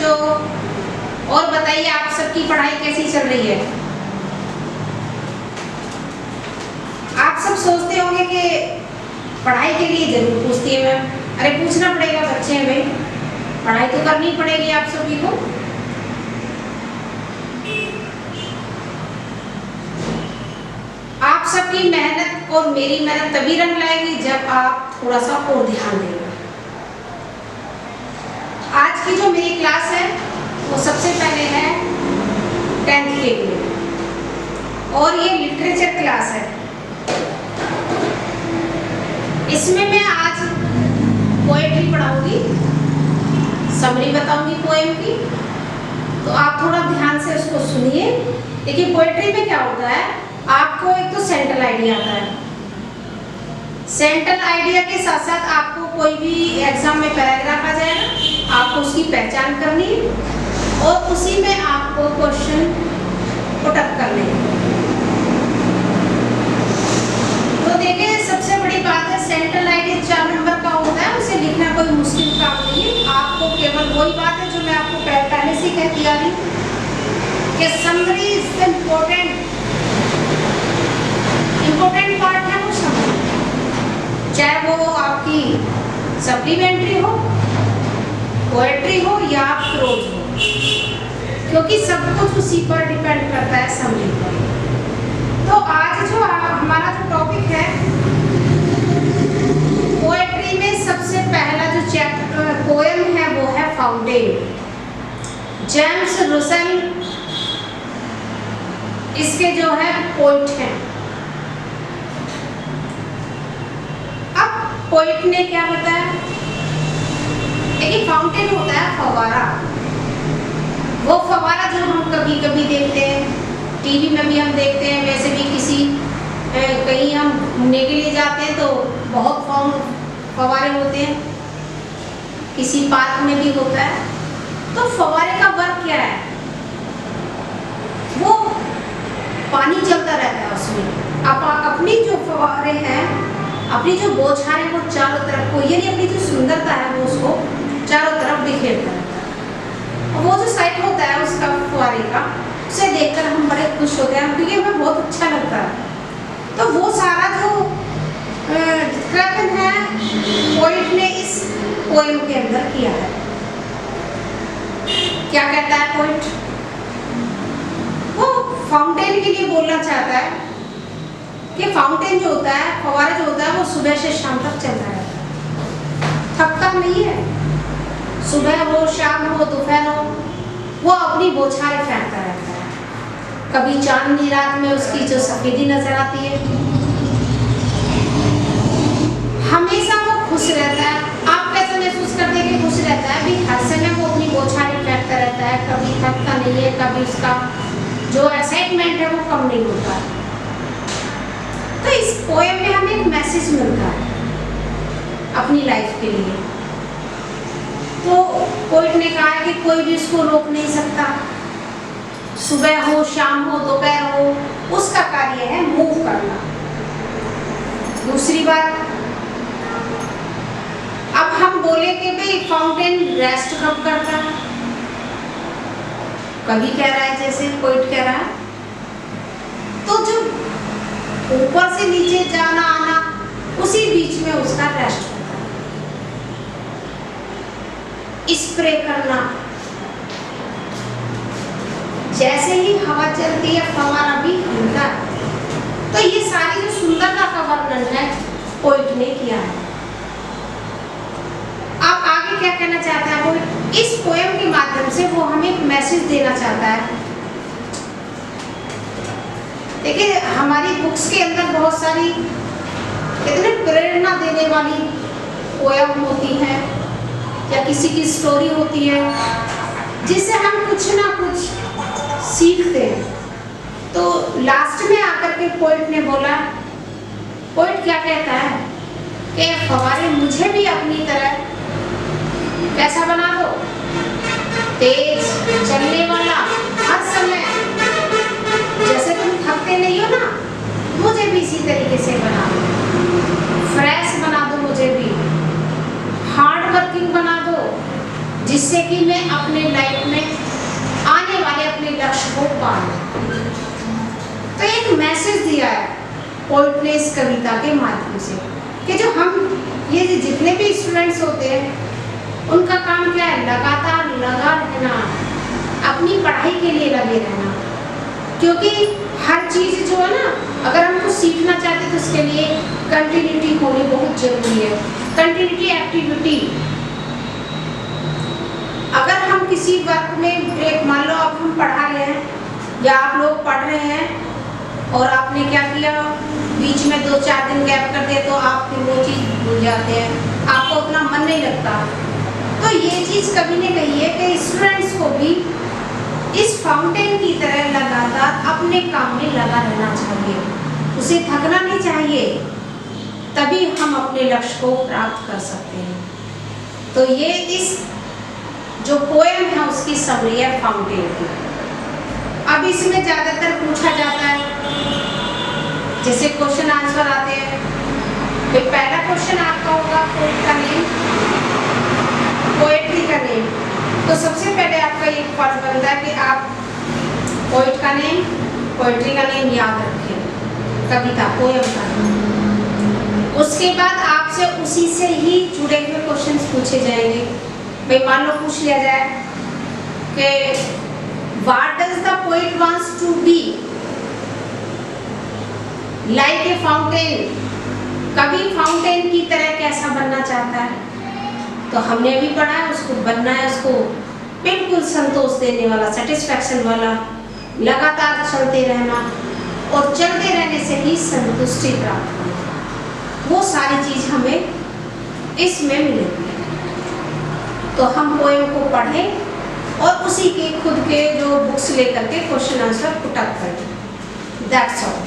बच्चों, और बताइए आप सबकी पढ़ाई कैसी चल रही है? आप सब सोचते होंगे कि पढ़ाई के लिए जरूर पूछती है मैम। अरे पूछना पड़ेगा, बच्चे हैं भाई, पढ़ाई तो करनी पड़ेगी आप सभी को। आप सबकी मेहनत और मेरी मेहनत तभी रंग लाएगी जब आप थोड़ा सा और ध्यान देंगे। आज की जो मेरी क्लास है वो सबसे पहले है 10th के लिए, और ये लिटरेचर क्लास है। इसमें मैं आज पोएट्री पढ़ाऊंगी, समरी बताऊंगी पोएम की, तो आप थोड़ा ध्यान से उसको सुनिए। देखिए पोएट्री में क्या होता है, आपको एक तो सेंट्रल आइडिया आता है। सेंट्रल आइडिया के साथ साथ आपको कोई भी एग्जाम में पैराग्राफ आ जाएगा, आपको उसकी पहचान करनी है और उसी में आपको क्वेश्चन पुट अप करने हैं। तो देखिए सबसे बड़ी बात है, सेंट्रल आइडिया 4 नंबर का होता है, उसे लिखना कोई मुश्किल काम नहीं है। आपको केवल वही बात है जो मैं आपको पहले से कहती आ रही हूँ कि summary is the important part है वो समरी, चाहे वो आपकी सप्लीमेंट्री हो, पोएट्री हो या प्रोज हो, क्योंकि सब कुछ उसी पर डिपेंड करता है, समरी पर। तो आज जो हमारा जो टॉपिक है पोएट्री में, सबसे पहला जो चैप्टर पोएम है वो है फाउंटेन। जेम्स रुसेल इसके जो है पोइट हैं। अब पोइट ने क्या बताया, देखिए फाउंटेन होता है फव्वारा, वो फव्वारा जो हम कभी कभी देखते हैं, टीवी में भी हम देखते हैं, वैसे भी किसी कहीं हम घूमने के लिए जाते हैं तो बहुत फव्वारे होते हैं, किसी पार्क में भी होता है। तो फव्वारे का वर्क क्या है, वो पानी चलता रहता है उसमें। अपनी जो फव्वारे हैं, अपनी जो बौछारें वो चारों तरफ को, यानी अपनी जो सुंदरता है वो उसको चारों तरफ बिखेरता रहता है। और वो जो साइड होता है उसका फव्वारे का, उसे देखकर हम बड़े खुश होते हैं क्योंकि हमें बहुत अच्छा लगता है। तो वो सारा जो डिस्क्रिप्शन है पोइट ने इस पोएम के अंदर किया है। क्या कहता है पोइट, वो फाउंटेन के लिए बोलना चाहता है कि फाउंटेन जो होता है, फव्वारा जो होता है, वो सुबह से शाम तक चलता रहता है, थकता नहीं है। सुबह हो, शाम हो, दोपहर हो, वो अपनी बौछारें फेंकता रहता है। कभी चांदनी रात में उसकी जो सफेदी नजर आती है, हमेशा वो खुश रहता है। आप कैसे महसूस करते हैं कि खुश रहता है? भी हर समय वो अपनी बौछारें फेंकता रहता है, कभी थकता नहीं है, कभी उसका जो एक्साइटमेंट है वो कम नहीं होता है। तो इस पोएम में हमें एक मैसेज मिलता है अपनी लाइफ के लिए। तो पोइट ने कहा है कि कोई भी उसको रोक नहीं सकता, सुबह हो, शाम हो, दोपहर हो, उसका कार्य है मूव करना। दूसरी बात, अब हम बोले कि भाई फाउंटेन रेस्ट कब करता है, कभी कह रहा है, जैसे पोइट कह रहा है, तो जो ऊपर से नीचे जाना आना, उसी बीच में उसका रेस्ट होता है। स्प्रे करना, जैसे ही हवा चलती है फव्वारा भी हिलता है। तो ये सारी जो सुंदरता का वर्णन है पोइट ने किया है। आप आगे क्या कहना चाहता है पोइट? इस पोएम के माध्यम से वो हमें एक मैसेज देना चाहता है। देखिए हमारी बुक्स के अंदर बहुत सारी कितने प्रेरणा देने वाली पोएम होती है या किसी की स्टोरी होती है जिससे हम कुछ ना कुछ सीखते हैं। तो लास्ट में आकर के पोइट ने बोला, पोइट क्या कहता है कि फव्वारे मुझे भी अपनी तरह कैसा बना दो, तेज चलने वाला, हर समय जैसे तुम थकते नहीं हो ना, मुझे भी इसी तरीके से बना दो, फ्रेश बना दो, मुझे भी हार्ड वर्किंग बना दो, जिससे कि मैं अपने लाइफ में आने वाले अपने लक्ष्य को पा लूं। तो एक मैसेज दिया है पोएट ने इस कविता के माध्यम से कि जो हम ये जितने भी स्टूडेंट्स होते हैं उनका काम क्या है, लगातार लगा रहना, अपनी पढ़ाई के लिए लगे रहना। क्योंकि हर चीज़ जो है ना, अगर हम कुछ सीखना चाहते हैं तो उसके लिए कंटिन्यूटी होनी बहुत जरूरी है। कंटिन्यूटी एक्टिविटी, अगर हम किसी वर्क में ब्रेक, मान लो अब हम पढ़ा रहे हैं या आप लोग पढ़ रहे हैं और आपने क्या किया, बीच में 2-4 दिन गैप कर दिया तो आप फिर वो चीज़ भूल जाते हैं, आपको उतना मन नहीं लगता। तो ये चीज़ कभी ने कही है कि स्टूडेंट्स को भी इस फाउंटेन की तरह लगातार अपने काम में लगा रहना चाहिए, उसे थकना नहीं चाहिए, तभी हम अपने लक्ष्य को प्राप्त कर सकते हैं। तो ये इस जो पोएम है उसकी समरी है फाउंटेन की। अब इसमें ज़्यादातर पूछा जाता है, जैसे क्वेश्चन आंसर आते हैं, तो पहला क्वेश्चन आपका होगा पोएट का नेम, पोएट्री का नेम। तो सबसे पहले आपका ये फर्ज बनता है कि आप पोएट का नेम, पोएट्री का नेम याद रखें, कविता पोएम का नेम। उसके बाद आपसे उसी से ही जुड़े हुए क्वेश्चंस पूछे जाएंगे। भाई मान लो पूछ लिया जाए कि what does the poet wants to be, like a fountain, कभी फाउंटेन की तरह कैसा बनना चाहता है। तो हमने अभी पढ़ा है उसको बनना है, उसको बिल्कुल संतोष देने वाला, सेटिस्फैक्शन वाला, लगातार चलते रहना और चलते रहने से ही संतुष्टि प्राप्त होगी। वो सारी चीज़ हमें इसमें मिलेगी। तो हम पोएम को पढ़ें और उसी के खुद के जो बुक्स लेकर के क्वेश्चन आंसर पुट अप करें। That's all.